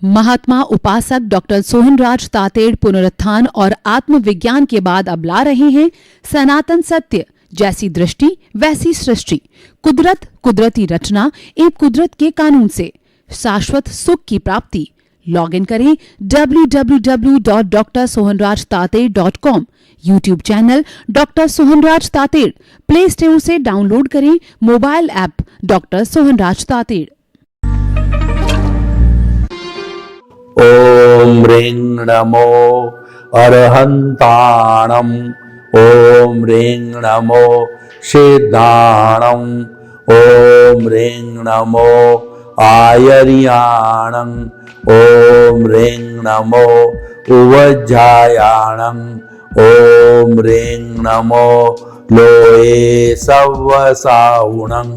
महात्मा उपासक डॉक्टर सोहनराज तातेड़ पुनरुत्थान और आत्मविज्ञान के बाद अब ला रहे हैं सनातन सत्य, जैसी दृष्टि वैसी सृष्टि, कुदरत, कुदरती रचना एवं कुदरत के कानून से शाश्वत सुख की प्राप्ति। लॉग इन करें www.drsohanrajtated.com, YouTube channel doctor Sohanraj Tated, play store से डाउनलोड करें mobile app doctor Sohanraj Tated. ओम ह्रीं नमो अरहंताणम, ओम ह्रीं नमो सिद्धाणम, ओम ह्रीं नमो आयर्याणं, ओम ह्रीं नमो उवज्जायाणं, ओम ह्रीं नमो लोये सव्वसाहुणं।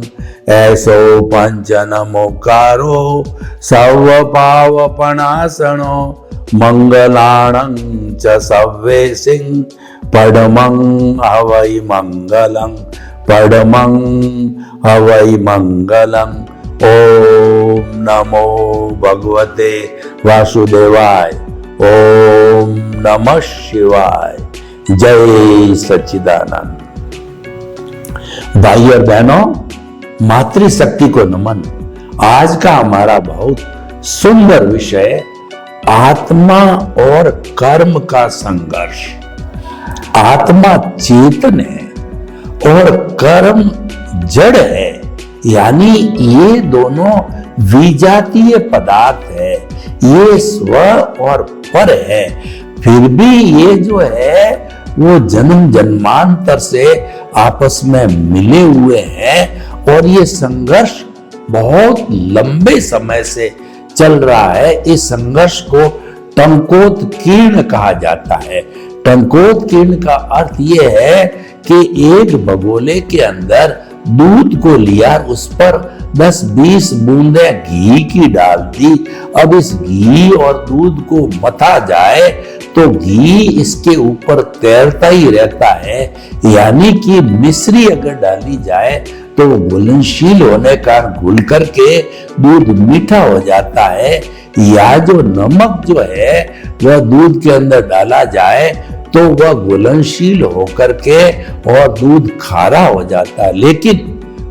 ऐसो पंच नमोकारो सव पावपनासनो, मंगलाणं च सव्वेसिं पडमं हवै मंगलं, पडमं हवै मंगलं। ओम नमो भगवते वासुदेवाय, ओम नमः शिवाय। जय सच्चिदानंद। भाई और बहनों, मातृशक्ति को नमन। आज का हमारा बहुत सुंदर विषय आत्मा और कर्म का संघर्ष। आत्मा चेतन है और कर्म जड़ है, यानी ये दोनों विजातीय पदार्थ है। ये स्व और पर है, फिर भी ये जो है वो जन्म जन्मांतर से आपस में मिले हुए हैं और ये संघर्ष बहुत लंबे समय से चल रहा है। इस संघर्ष को टंकोत्कीर्ण कहा जाता है। टंकोत्कीर्ण का अर्थ ये है कि एक भगोले के अंदर दूध को लिया, उस पर 10-20 बूंदे घी की डाल दी। अब इस घी और दूध को मथा जाए तो घी इसके ऊपर तैरता ही रहता है, यानी कि मिश्री अगर डाली जाए तो घुलनशील होने का घुल करके दूध मीठा हो जाता है। या जो नमक जो है वह दूध के अंदर डाला जाए तो वह घुलनशील होकर के और दूध खारा हो जाता है। लेकिन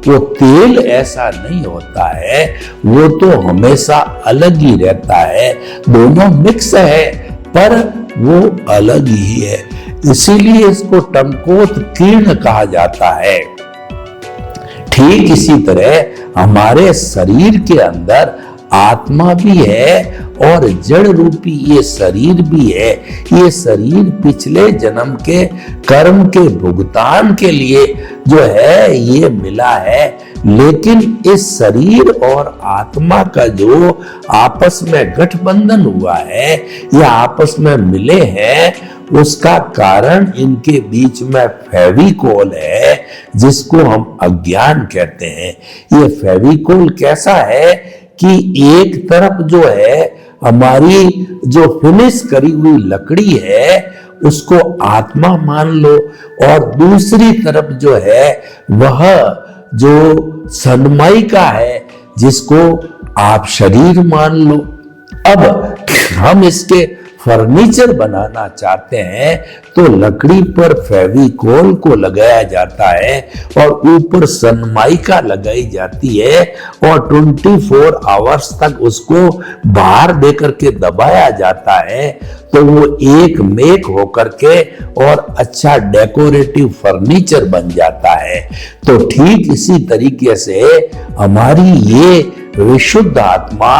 वो तेल ऐसा नहीं होता है, वो तो हमेशा अलग ही रहता है। दोनों मिक्स है पर वो अलग ही है, इसीलिए इसको टंकोत्कीर्ण कहा जाता है। ठीक इसी तरह हमारे शरीर के अंदर आत्मा भी है और जड़ रूपी ये शरीर भी है। ये शरीर पिछले जन्म के कर्म के भुगतान के लिए जो है ये मिला है, लेकिन इस शरीर और आत्मा का जो आपस में गठबंधन हुआ है या आपस में मिले हैं, उसका कारण इनके बीच में फेविकोल है, जिसको हम अज्ञान कहते हैं। ये फेविकोल कैसा है कि एक तरफ जो है हमारी जो फिनिश करी हुई लकड़ी है उसको आत्मा मान लो, और दूसरी तरफ जो है वह जो सनमाइका है जिसको आप शरीर मान लो। अब हम इसके फर्नीचर बनाना चाहते हैं तो लकड़ी पर फेविकोल को लगाया जाता है और ऊपर सनमाइका लगाई जाती है और 24 आवर्स तक उसको बाहर देकर के दबाया जाता है, तो वो एक मेक होकर के और अच्छा डेकोरेटिव फर्नीचर बन जाता है। तो ठीक इसी तरीके से हमारी ये विशुद्ध आत्मा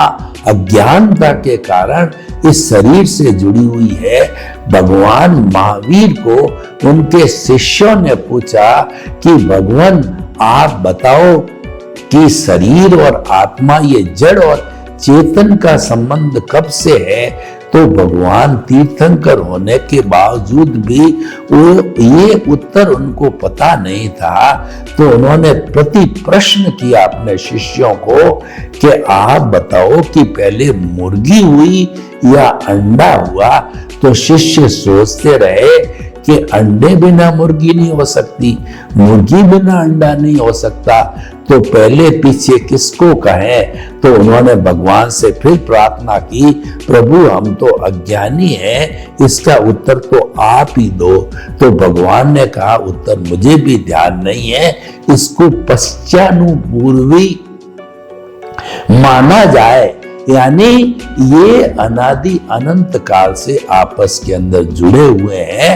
अज्ञानता के कारण इस शरीर से जुड़ी हुई है। भगवान महावीर को उनके शिष्यों ने पूछा कि भगवान आप बताओ कि शरीर और आत्मा ये जड़ और चेतन का संबंध कब से है? तो भगवान तीर्थंकर होने के बावजूद भी ये उत्तर उनको पता नहीं था, तो उन्होंने प्रति प्रश्न किया अपने शिष्यों को कि आप बताओ कि पहले मुर्गी हुई या अंडा हुआ? तो शिष्य सोचते रहे कि अंडे बिना मुर्गी नहीं हो सकती, मुर्गी बिना अंडा नहीं हो सकता, तो पहले पीछे किसको कहें। तो उन्होंने भगवान से फिर प्रार्थना की, प्रभु हम तो अज्ञानी हैं, इसका उत्तर तो आप ही दो। तो भगवान ने कहा उत्तर मुझे भी ध्यान नहीं है, इसको पश्चानुपूर्वी माना जाए, यानी ये अनादि अनंत काल से आपस के अंदर जुड़े हुए हैं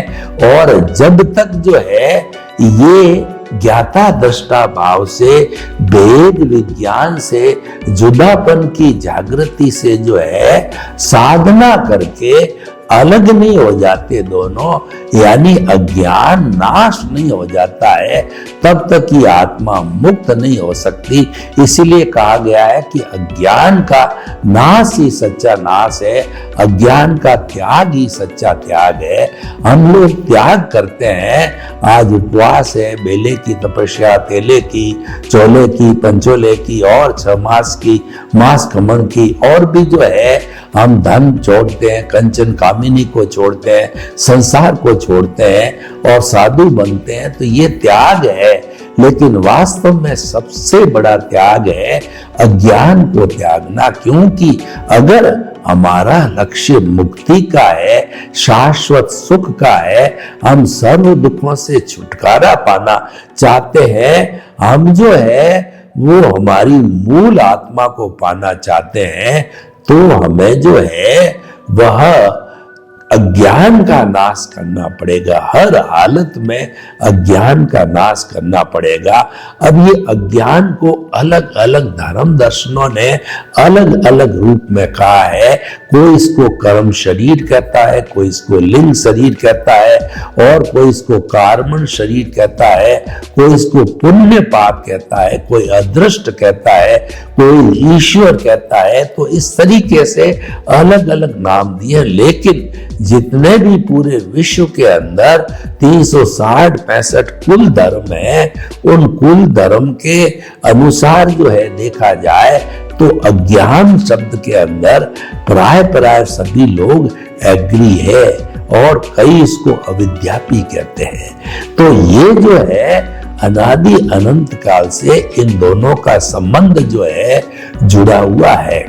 और जब तक जो है ये ज्ञाता दृष्टा भाव से, वेद विज्ञान से, जुदापन की जागृति से जो है साधना करके अलग नहीं हो जाते दोनों, यानी अज्ञान नाश नहीं हो जाता है, तब तक ये आत्मा मुक्त नहीं हो सकती। इसीलिए कहा गया है कि अज्ञान का नाश ही सच्चा नाश है, अज्ञान का त्याग ही सच्चा त्याग है। हम लोग त्याग करते हैं, आज उपवास है, बेले की तपस्या, तेले की, चोले की, पंचोले की और 6 मास की, मास खमन की, और भी जो है हम धन छोड़ते हैं, कंचन कामिनी को छोड़ते हैं, संसार को छोड़ते हैं और साधु बनते हैं, तो ये त्याग है। लेकिन वास्तव में सबसे बड़ा त्याग है अज्ञान को त्यागना, क्योंकि अगर हमारा लक्ष्य मुक्ति का है, शाश्वत सुख का है, हम सर्व दुखों से छुटकारा पाना चाहते हैं, हम जो है वो हमारी मूल आत्मा को पाना चाहते हैं, तो हमें जो है वह अज्ञान का नाश करना पड़ेगा, हर हालत में अज्ञान का नाश करना पड़ेगा। अब ये अज्ञान को अलग अलग धर्म दर्शनों ने अलग अलग रूप में कहा है। कोई इसको कर्म शरीर कहता है, कोई इसको लिंग शरीर कहता है, और कोई इसको कार्मण शरीर कहता है, कोई इसको पुण्य पाप कहता है, कोई अदृष्ट कहता है, कोई ईश्वर कहता है। तो इस तरीके से अलग अलग नाम दिए, लेकिन जितने भी पूरे विश्व के अंदर 360-65 कुल धर्म है, उन कुल धर्म के अनुसार जो है देखा जाए तो अज्ञान शब्द के अंदर प्राय सभी लोग एग्री है, और कई इसको अविद्या भी कहते हैं। तो ये जो है अनादि अनंत काल से इन दोनों का संबंध जो है जुड़ा हुआ है।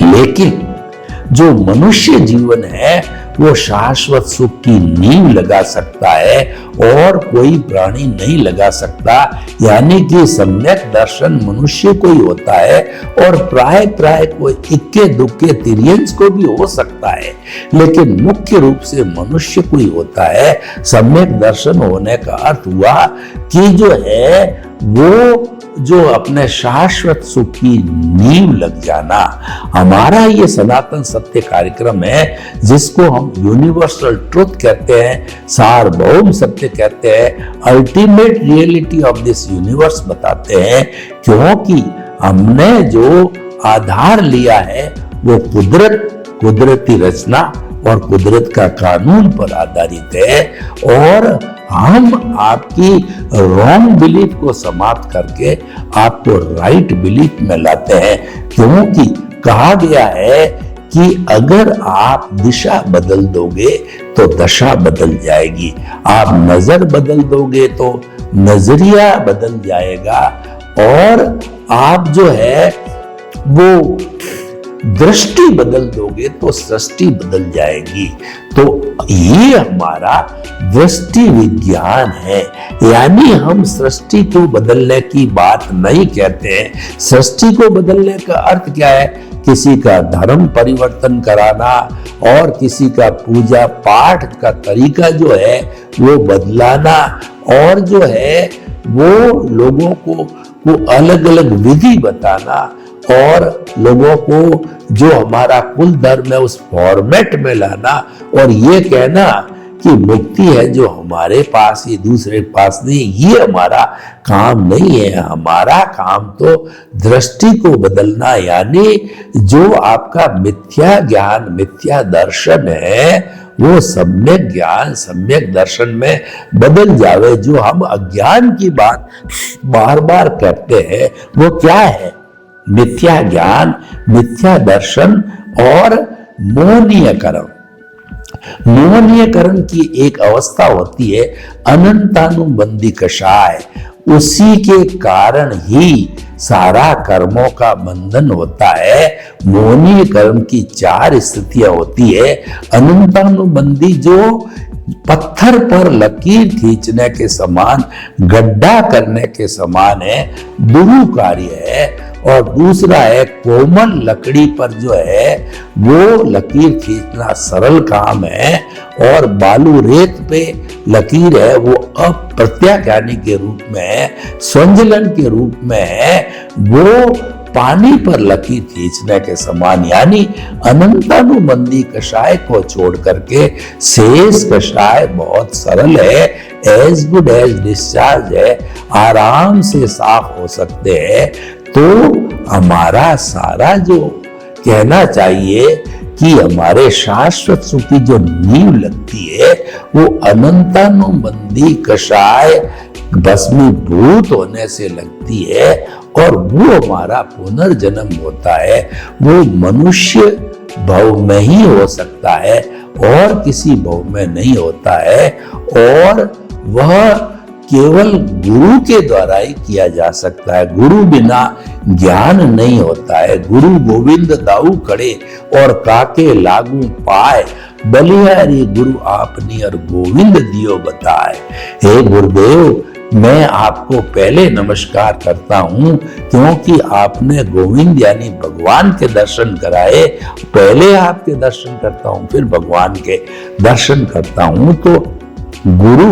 लेकिन जो मनुष्य जीवन है वो शाश्वत सुख की नींव लगा सकता है और कोई प्राणी नहीं लगा सकता, यानी कि सम्यक दर्शन मनुष्य को ही होता है, और प्राय कोई इक्के दुक्के तिर्यंस को भी हो सकता है, लेकिन मुख्य रूप से मनुष्य को ही होता है। सम्यक दर्शन होने का अर्थ हुआ कि जो है वो जो अपने शाश्वत सुख की नींव लग जाना। हमारा ये सनातन सत्य कार्यक्रम है जिसको हम यूनिवर्सल ट्रुथ कहते हैं, सार्वभौम सत्य कहते हैं, ultimate reality of this universe बताते हैं, क्योंकि हमने जो आधार लिया है वो कुदरत, कुदरती रचना और कुदरत का कानून पर आधारित है, और हम आपकी रॉन्ग बिलीफ को समाप्त करके आपको राइट बिलीफ में लाते हैं। क्योंकि कहा गया है कि अगर आप दिशा बदल दोगे तो दशा बदल जाएगी, आप नजर बदल दोगे तो नजरिया बदल जाएगा, और आप जो है वो दृष्टि बदल दोगे तो सृष्टि बदल जाएगी। तो ये हमारा दृष्टि विज्ञान है, यानी हम सृष्टि को बदलने की बात नहीं कहते हैं। सृष्टि को बदलने का अर्थ क्या है? किसी का धर्म परिवर्तन कराना और किसी का पूजा पाठ का तरीका जो है वो बदलाना, और जो है वो लोगों को अलग अलग विधि बताना, और लोगों को जो हमारा कुल धर्म है उस फॉर्मेट में लाना, और ये कहना कि मुक्ति है जो हमारे पास ही दूसरे के पास नहीं, ये हमारा काम नहीं है। हमारा काम तो दृष्टि को बदलना, यानी जो आपका मिथ्या ज्ञान, मिथ्या दर्शन है वो सम्यक ज्ञान, सम्यक दर्शन में बदल जावे। जो हम अज्ञान की बात बार बार करते हैं वो क्या है? मिथ्या ज्ञान, मिथ्या दर्शन और मोहनीय कर्म। मोहनीयकरण की एक अवस्था होती है अनंतानुबंधी कषाय, उसी के कारण ही सारा कर्मों का बंधन होता है। मोहनीय कर्म की 4 स्थितियां होती है। अनंतानुबंधी जो पत्थर पर लकीर खींचने के समान, गड्ढा करने के समान है, दुरु कार्य है। और दूसरा है कोमल लकड़ी पर जो है वो लकीर खींचना सरल काम है, और बालू रेत पे लकीर है वो अप्रत्याख्यानी के रूप में है, संजलन के रूप में है, वो पानी पर लकीर खींचने के समान। यानी अनंतानुबंधी कषाय को छोड़ करके शेष कषाय बहुत सरल है, एज गुड एज डिस्चार्ज है, आराम से साफ हो सकते हैं। तो हमारा सारा जो कहना चाहिए कि हमारे शाश्वत सुख की जो नींव लगती है वो अनंतानुबंधी कषाय भस्मीभूत होने से लगती है, और वो हमारा पुनर्जन्म होता है। वो मनुष्य भव में ही हो सकता है और किसी भव में नहीं होता है, और वह केवल गुरु के द्वारा ही किया जा सकता है। गुरु बिना ज्ञान नहीं होता है। गुरु गोविंद दाऊ खड़े और काके लागू पाए, बलिहारी गुरु आपनी और गोविंद दियो बताए। हे गुरुदेव, मैं आपको पहले नमस्कार करता हूँ क्योंकि आपने गोविंद यानी भगवान के दर्शन कराए। पहले आपके दर्शन करता हूँ, फिर भगवान के दर्शन करता हूँ। तो गुरु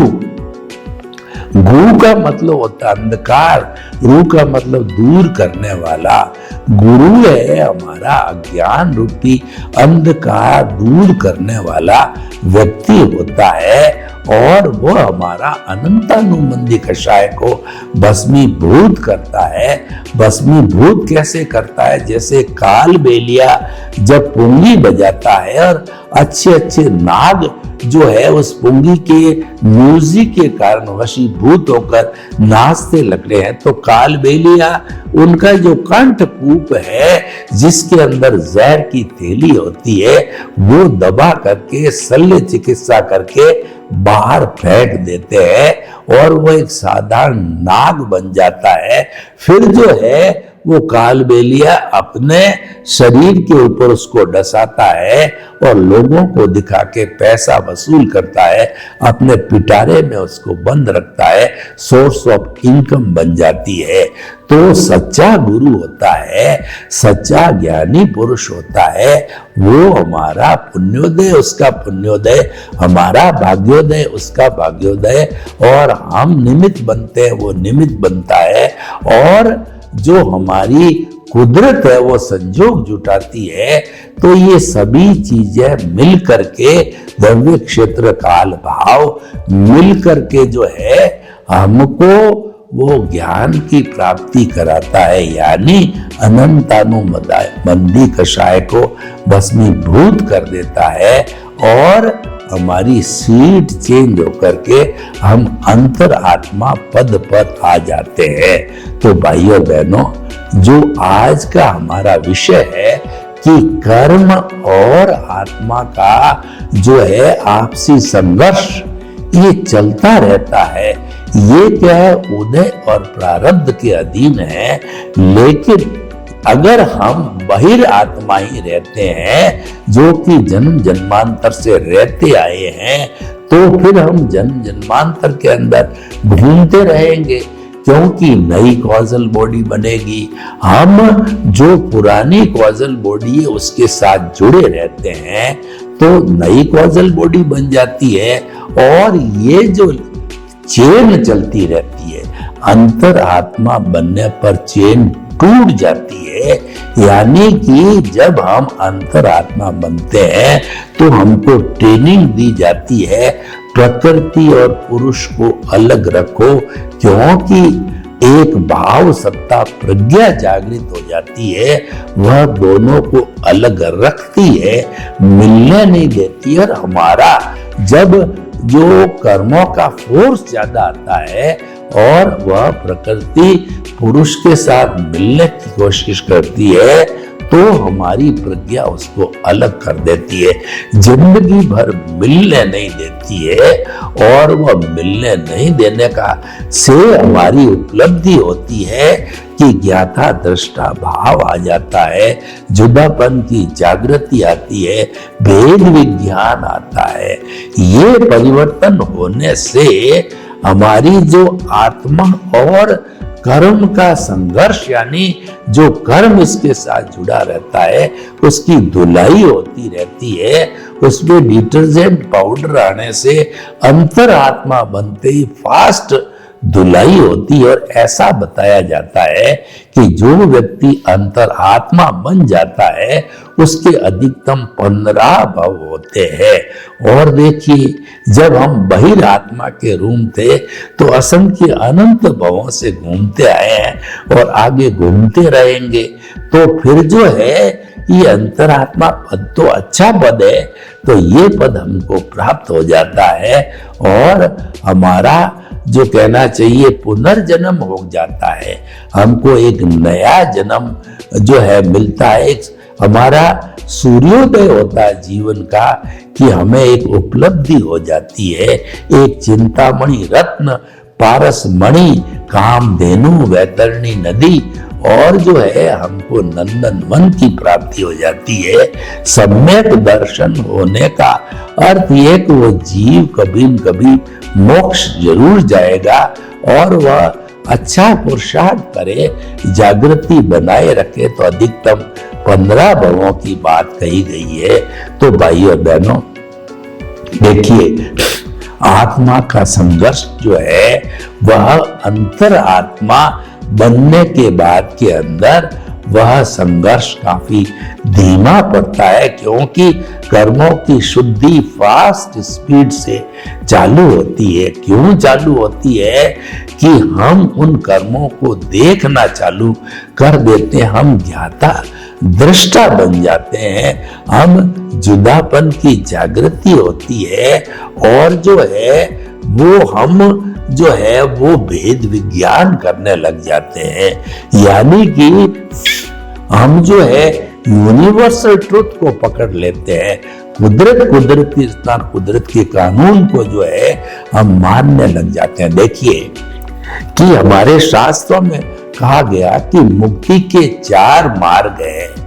का मतलब होता है अंधकार, रू का मतलब दूर करने वाला। गुरु है हमारा अज्ञान रूपी अंधकार दूर करने वाला व्यक्ति होता है, और वो हमारा अनंतानुबंधी कषाय को भस्मीभूत करता है। भस्मीभूत कैसे करता है? जैसे काल बेलिया जब पुंगी बजाता है और अच्छे अच्छे नाग जो है उस पुंगी के म्यूजिक के कारण वशीभूत होकर नाचते लग रहे हैं, तो काल बेलिया उनका जो कंठ कूप है जिसके अंदर जहर की थैली होती है वो दबा करके शल्य चिकित्सा करके बाहर फेंक देते हैं और वो एक साधारण नाग बन जाता है। फिर जो है वो कालबेलिया अपने शरीर के ऊपर उसको डसाता है और लोगों को दिखा के पैसा वसूल करता है, अपने पिटारे में उसको बंद रखता है, सोर्स ऑफ इनकम बन जाती है। तो सच्चा गुरु होता है, सच्चा ज्ञानी पुरुष होता है, वो हमारा पुण्योदय उसका पुण्योदय, हमारा भाग्योदय उसका भाग्योदय, और हम निमित्त बनते हैं वो निमित्त बनता है, और जो हमारी कुदरत है वो संजोग जुटाती है। तो ये सभी चीजें मिल करके द्रव्य क्षेत्र काल भाव मिल करके जो है हमको वो ज्ञान की प्राप्ति कराता है, यानी अनंतानुबंधी कषाय को भस्मीभूत कर देता है और हमारी सीट चेंज होकर के हम अंतर आत्मा पद पर आ जाते हैं। तो भाइयों बहनों, जो आज का हमारा विषय है कि कर्म और आत्मा का जो है आपसी संघर्ष ये चलता रहता है। ये क्या है, उदय और प्रारब्ध के अधीन है, लेकिन अगर हम बहिर आत्मा ही रहते हैं जो कि जन्म जन्मांतर से रहते आए हैं, तो फिर हम जन्म जन्मांतर के अंदर घूमते रहेंगे, क्योंकि नई कॉजल बॉडी बनेगी। हम जो पुरानी कॉजल बॉडी है उसके साथ जुड़े रहते हैं तो नई कॉजल बॉडी बन जाती है, और ये जो चेन चलती रहती है, अंतर आत्मा बनने पर चेन टूट जाती है। यानी कि जब हम अंतरात्मा बनते हैं तो हमको ट्रेनिंग दी जाती है, प्रकृति और पुरुष को अलग रखो, क्योंकि एक भाव सत्ता प्रज्ञा जागृत हो जाती है, वह दोनों को अलग रखती है, मिलने नहीं देती। और हमारा जब जो कर्मों का फोर्स ज्यादा आता है और वह प्रकृति पुरुष के साथ मिलने की कोशिश करती है, तो हमारी प्रज्ञा उसको अलग कर देती है, जिंदगी भर मिलने नहीं देती है, और वह मिलने नहीं देने का से हमारी उपलब्धि होती है कि ज्ञाता दृष्टा भाव आ जाता है, जुदापन की जागृति आती है, भेद विज्ञान आता है। ये परिवर्तन होने से हमारी जो आत्मा और कर्म का संघर्ष, यानी जो कर्म इसके साथ जुड़ा रहता है, उसकी धुलाई होती रहती है। उसमें डिटर्जेंट पाउडर आने से अंतरात्मा बनते ही फास्ट धुलाई होती है। और ऐसा बताया जाता है कि जो व्यक्ति अंतरात्मा बन जाता है उसके अधिकतम 15 भव होते हैं। और देखिए, जब हम बहिरात्मा के रूम थे तो असंख्य अनंत भवों से घूमते आए हैं और आगे घूमते रहेंगे। तो फिर जो है ये अंतरात्मा पद तो अच्छा पद है, तो ये पद हमको प्राप्त हो जाता है और हमारा जो कहना चाहिए पुनर्जन्म हो जाता है। हमको एक नया जन्म जो है मिलता है, एक हमारा सूर्योदय होता है जीवन का, कि हमें एक उपलब्धि हो जाती है, एक चिंतामणि रत्न पारस मणि कामधेनु वैतरणी नदी, और जो है हमको नंदन वन की प्राप्ति हो जाती है। सम्यक दर्शन होने का अर्थ ये कि वो जीव कभी न कभी मोक्ष जरूर जाएगा और वह अच्छा पुरुषार्थ करे, जागृति बनाए रखे। तो अधिकतम 15 भवों की बात कही गई है। तो भाइयों बहनों, देखिए, आत्मा का संघर्ष जो है वह अंतर आत्मा बनने के बाद के अंदर वह संघर्ष काफी धीमा पड़ता है, क्योंकि कर्मों की शुद्धि फास्ट स्पीड से चालू होती है। क्यों चालू होती है कि हम उन कर्मों को देखना चालू कर देते हैं, हम ज्ञाता दृष्टा बन जाते हैं, हम जुदापन की जागृति होती है, और जो है वो हम जो है वो भेद विज्ञान करने लग जाते हैं। यानी कि हम जो है यूनिवर्सल ट्रुथ को पकड़ लेते हैं, कुदरत के कानून को जो है हम मानने लग जाते हैं। देखिए कि हमारे शास्त्रों में कहा गया कि मुक्ति के 4 मार्ग हैं।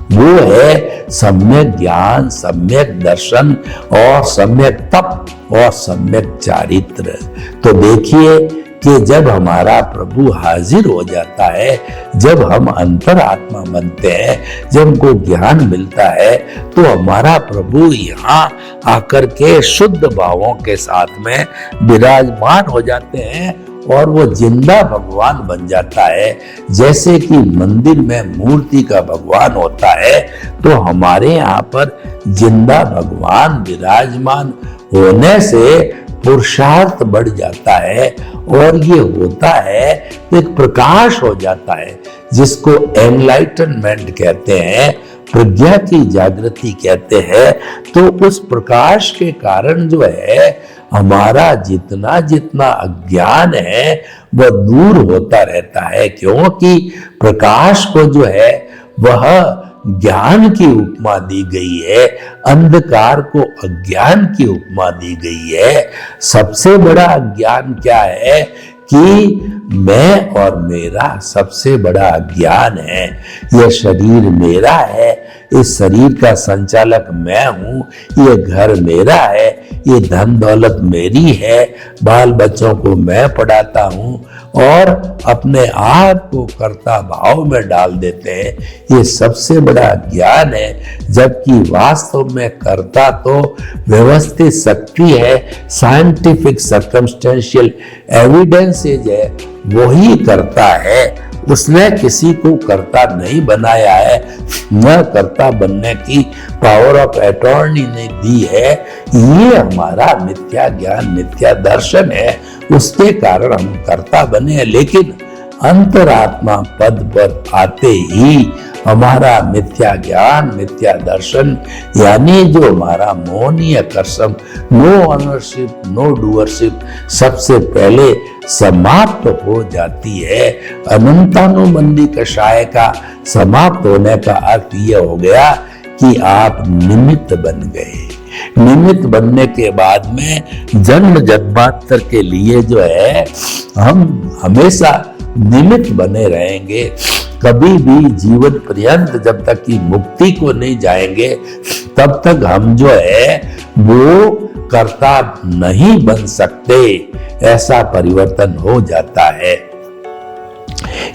वो है सम्यक ज्ञान, सम्यक दर्शन और सम्यक तप और सम्यक चारित्र। तो देखिए कि जब हमारा प्रभु हाजिर हो जाता है, जब हम अंतरात्मा बनते हैं, जब हमको ज्ञान मिलता है, तो हमारा प्रभु यहाँ आकर के शुद्ध भावों के साथ में विराजमान हो जाते हैं और वो जिंदा भगवान बन जाता है। जैसे कि मंदिर में मूर्ति का भगवान होता है, तो हमारे यहाँ पर जिंदा भगवान विराजमान होने से पुरुषार्थ बढ़ जाता है और ये होता है एक प्रकाश हो जाता है, जिसको एनलाइटनमेंट कहते हैं, प्रज्ञा की जागृति कहते हैं। तो उस प्रकाश के कारण जो है हमारा जितना जितना अज्ञान है वह दूर होता रहता है, क्योंकि प्रकाश को जो है वह ज्ञान की उपमा दी गई है, अंधकार को अज्ञान की उपमा दी गई है। सबसे बड़ा अज्ञान क्या है कि मैं और मेरा सबसे बड़ा अज्ञान है। यह शरीर मेरा है, इस शरीर का संचालक मैं हूँ, ये घर मेरा है, ये धन दौलत मेरी है, बाल बच्चों को मैं पढ़ाता हूँ और अपने आप को कर्ता भाव में डाल देते हैं। ये सबसे बड़ा ज्ञान है, जबकि वास्तव में कर्ता तो व्यवस्थित शक्ति है, साइंटिफिक सर्कमस्टेंशियल एविडेंसेज है, वही करता है। उसने किसी को कर्ता नहीं बनाया है, न कर्ता बनने की पावर ऑफ अटॉर्नी ने दी है। ये हमारा मिथ्या ज्ञान, मिथ्या दर्शन है, उसके कारण हम कर्ता बने हैं। लेकिन अंतरात्मा पद पर आते ही हमारा मिथ्या ज्ञान, मिथ्या दर्शन, यानी जो हमारा मोहनीय कर्षम, नो ऑनरशिप, नो डूअरशिप, सबसे पहले समाप्त हो जाती है। अनंतानुबंधी कषाय का समाप्त होने का अर्थ यह हो गया कि आप निमित्त बन गए। निमित्त बनने के बाद में जन्म जन्मांतर के लिए जो है हम हमेशा निमित्त बने रहेंगे। कभी भी जीवन पर्यंत जब तक कि मुक्ति को नहीं जाएंगे तब तक हम जो है वो कर्ता नहीं बन सकते। ऐसा परिवर्तन हो जाता है।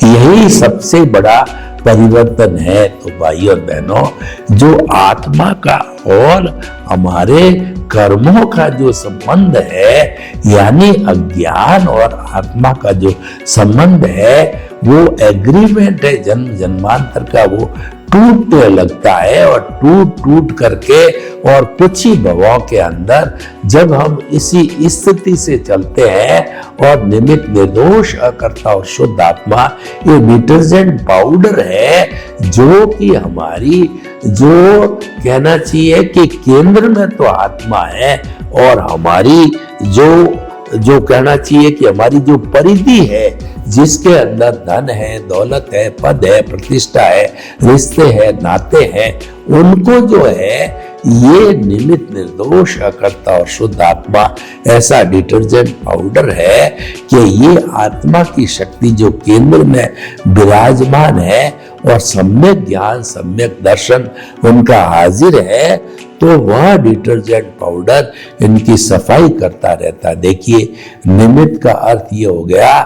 यही सबसे बड़ा परिवर्तन है। तो भाई और बहनों, जो आत्मा का और हमारे कर्मों का जो संबंध है, यानी अज्ञान और आत्मा का जो संबंध है, वो एग्रीमेंट है जन्म जन्मांतर का, वो टूटने लगता है। और टूट टूट करके और कुछ ही भवों के अंदर जब हम इसी स्थिति से चलते हैं और निमित्त, निर्दोष, अकर्ता और शुद्ध आत्मा ये डिटर्जेंट पाउडर है, जो कि हमारी जो कहना चाहिए कि केंद्र में तो आत्मा है और हमारी जो कहना चाहिए कि हमारी जो परिधि है, जिसके अंदर धन है, दौलत है, पद है, प्रतिष्ठा है, रिश्ते हैं, नाते हैं, उनको जो है ये निमित्त, निर्दोष, अकर्ता और शुद्ध आत्मा ऐसा डिटर्जेंट पाउडर है कि ये आत्मा की शक्ति जो केंद्र में विराजमान है और सम्यक ज्ञान, सम्यक दर्शन उनका हाजिर है, तो वह डिटर्जेंट पाउडर इनकी सफाई करता रहता। देखिए, निमित्त का अर्थ ये हो गया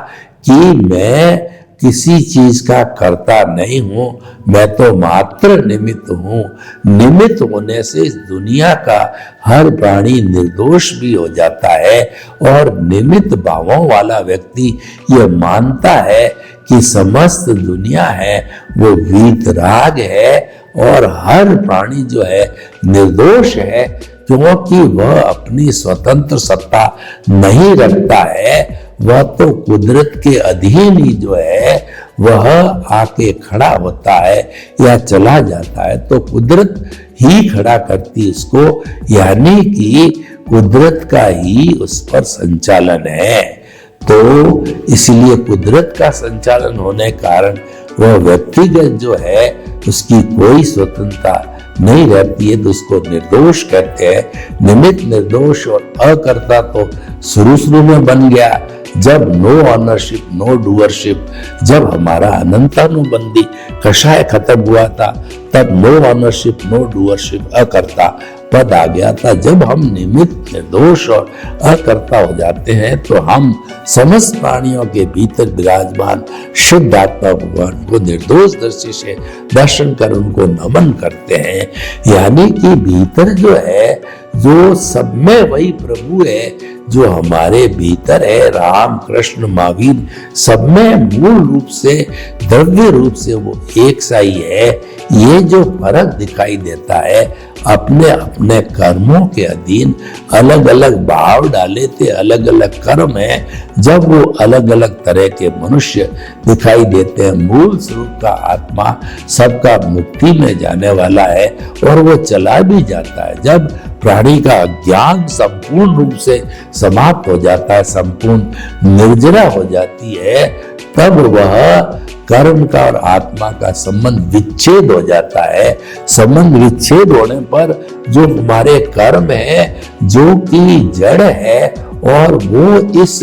कि मैं किसी चीज का कर्ता नहीं हूं, मैं तो मात्र निमित्त हूं। निमित्त होने से इस दुनिया का हर प्राणी निर्दोष भी हो जाता है। और निमित्त भावों वाला व्यक्ति ये मानता है कि समस्त दुनिया है वो वीतराग है और हर प्राणी जो है निर्दोष है, क्योंकि वह अपनी स्वतंत्र सत्ता नहीं रखता है। वह तो कुदरत के अधीन ही जो है वह आके खड़ा होता है या चला जाता है, तो कुदरत ही खड़ा करती इसको, यानी कि कुदरत का ही उस पर संचालन है। तो इसलिए कुदरत का संचालन होने के कारण वह व्यक्तिगत जो है उसकी कोई स्वतंत्रता नहीं रहती है, तो उसको निर्दोष कहते हैं। निमित्त, निर्दोष और अकर्ता तो शुरू में बन गया जब नो ऑनरशिप, नो डूअरशिप, जब हमारा अनंतानुबंधी कषाय खत्म हुआ था, तब नो ऑनरशिप, नो डूअरशिप, अकर्ता पद आ गया था। जब हम निमित्त, निर्दोष और अकर्ता हो जाते हैं तो हम समस्त प्राणियों के भीतर विराजमान शुद्ध आत्मा भगवान को निर्दोष दृष्टि से दर्शन कर उनको नमन करते हैं। यानी कि भीतर जो है, जो सब में वही प्रभु है जो हमारे भीतर है। राम, कृष्ण, महावीर सब में मूल रूप से, द्रव्य रूप से वो एक सा ही है। ये जो फर्क दिखाई देता है, अपने अपने कर्मों के अधीन अलग अलग भाव डाले थे, अलग अलग कर्म है, जब वो अलग अलग तरह के मनुष्य दिखाई देते हैं। मूल स्वरूप का आत्मा सबका मुक्ति में जाने वाला है और वो चला भी जाता है। जब प्राणी का ज्ञान संपूर्ण रूप से समाप्त हो जाता है, संपूर्ण निर्जरा हो जाती है, तब वह कर्म का और आत्मा का संबंध विच्छेद हो जाता है। संबंध विच्छेद होने पर जो हमारे कर्म है, जो कि जड़ है और वो इस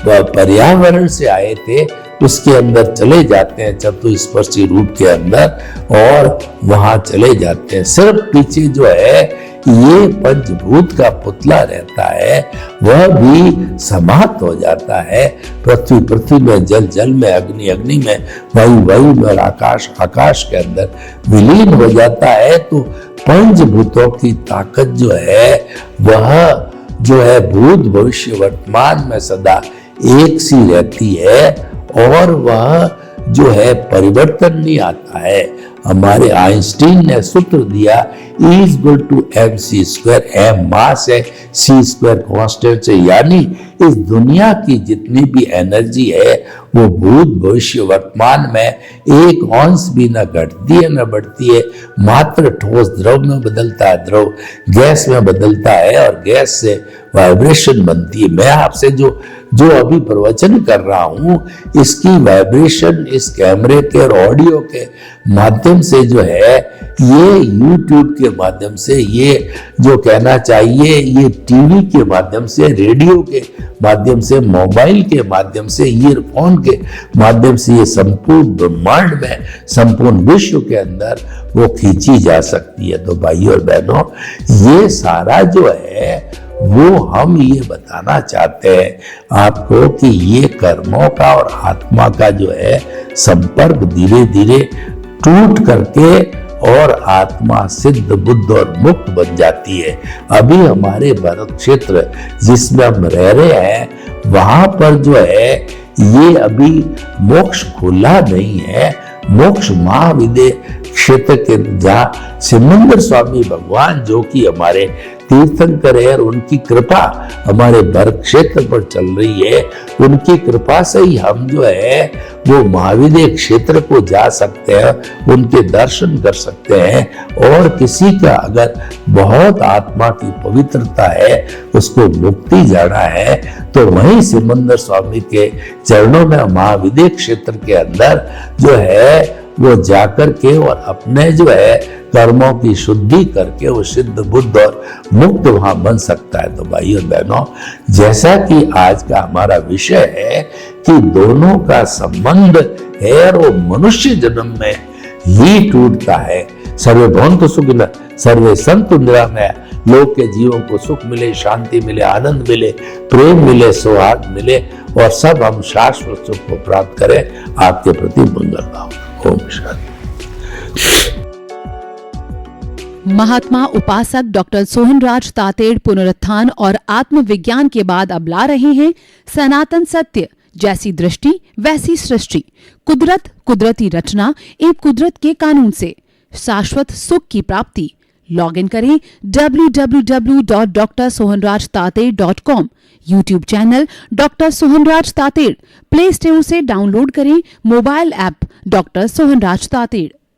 पर्यावरण से आए थे, उसके अंदर चले जाते हैं, चतुस्पर्शी रूप के अंदर, और वहां चले जाते हैं। सिर्फ पीछे जो है ये पंचभूत का पुतला रहता है, वह भी समाप्त हो जाता है। पृथ्वी पृथ्वी में, जल जल में, अग्नि अग्नि में, वायु वायु में और आकाश आकाश के अंदर विलीन हो जाता है। तो पंचभूतों की ताकत जो है वह जो है भूत भविष्य वर्तमान में सदा एक सी रहती है और वह जो है परिवर्तन नहीं आता है। हमारे आइंस्टीन ने सूत्र दिया E is equal to mc²। m mass है, c² कांस्टेंट है, यानी इस दुनिया की जितनी भी एनर्जी है वो भूत भविष्य वर्तमान में एक अंश भी न घटती है न बढ़ती है, मात्र ठोस द्रव में बदलता है, द्रव गैस में बदलता है और गैस से वाइब्रेशन बनती है। मैं आपसे जो अभी प्रवचन कर रहा हूं इसकी वाइब्रेशन इस कैमरे के और ऑडियो के माध्यम से जो है, ये यूट्यूब के माध्यम से, ये जो कहना चाहिए ये टीवी के माध्यम से, रेडियो के माध्यम से, मोबाइल के माध्यम से, ईयरफोन के माध्यम से, ये संपूर्ण ब्रह्मांड में, संपूर्ण विश्व के अंदर वो खींची जा सकती है। तो भाइयों और बहनों, ये सारा जो है वो हम ये बताना चाहते हैं आपको कि ये कर्मों का और आत्मा का जो है संपर्क धीरे धीरे टूट करके और आत्मा सिद्ध बुद्ध और मुक्त बन जाती है। अभी हमारे भारत क्षेत्र जिसमें हम रह रहे हैं वहां पर जो है ये अभी मोक्ष खुला नहीं है। मोक्ष महाविद्य क्षेत्र के जहाँ सिमंदर स्वामी भगवान जो कि हमारे तीर्थंकर है और उनकी कृपा हमारे भरत क्षेत्र पर चल रही है, उनकी कृपा से ही हम जो है वो महाविद्य क्षेत्र को जा सकते हैं, उनके दर्शन कर सकते हैं। और किसी का अगर बहुत आत्मा की पवित्रता है, उसको मुक्ति जाना है, तो वहीं सिमंदर स्वामी के चरणों में महाविद्य क्षेत्र के अंदर जो है वो जाकर के और अपने जो है कर्मों की शुद्धि करके वो सिद्ध बुद्ध और मुक्त वहां बन सकता है। तो भाइयों बहनों, जैसा कि आज का हमारा विषय है कि दोनों का संबंध है और वो मनुष्य जन्म में ही टूटता है। सर्वे भवन्तु सुखिनः, सर्वे सन्तु निरामया। लोग के जीवों को सुख मिले, शांति मिले, आनंद मिले, प्रेम मिले, सौहार्द मिले और सब हम शाश्वत सुख को प्राप्त करें। आपके प्रति मंगल भाव। ओम शांति। महात्मा उपासक डॉक्टर सोहनराज तातेड़ पुनरुत्थान और आत्मविज्ञान के बाद अब ला रहे हैं सनातन सत्य, जैसी दृष्टि वैसी सृष्टि, कुदरत, कुदरती रचना एवं कुदरत के कानून से शाश्वत सुख की प्राप्ति। लॉग इन करें www.drsohanrajtated.com। YouTube channel doctor Sohanraj Tated, play store से डाउनलोड करें mobile app doctor Sohanraj Tated.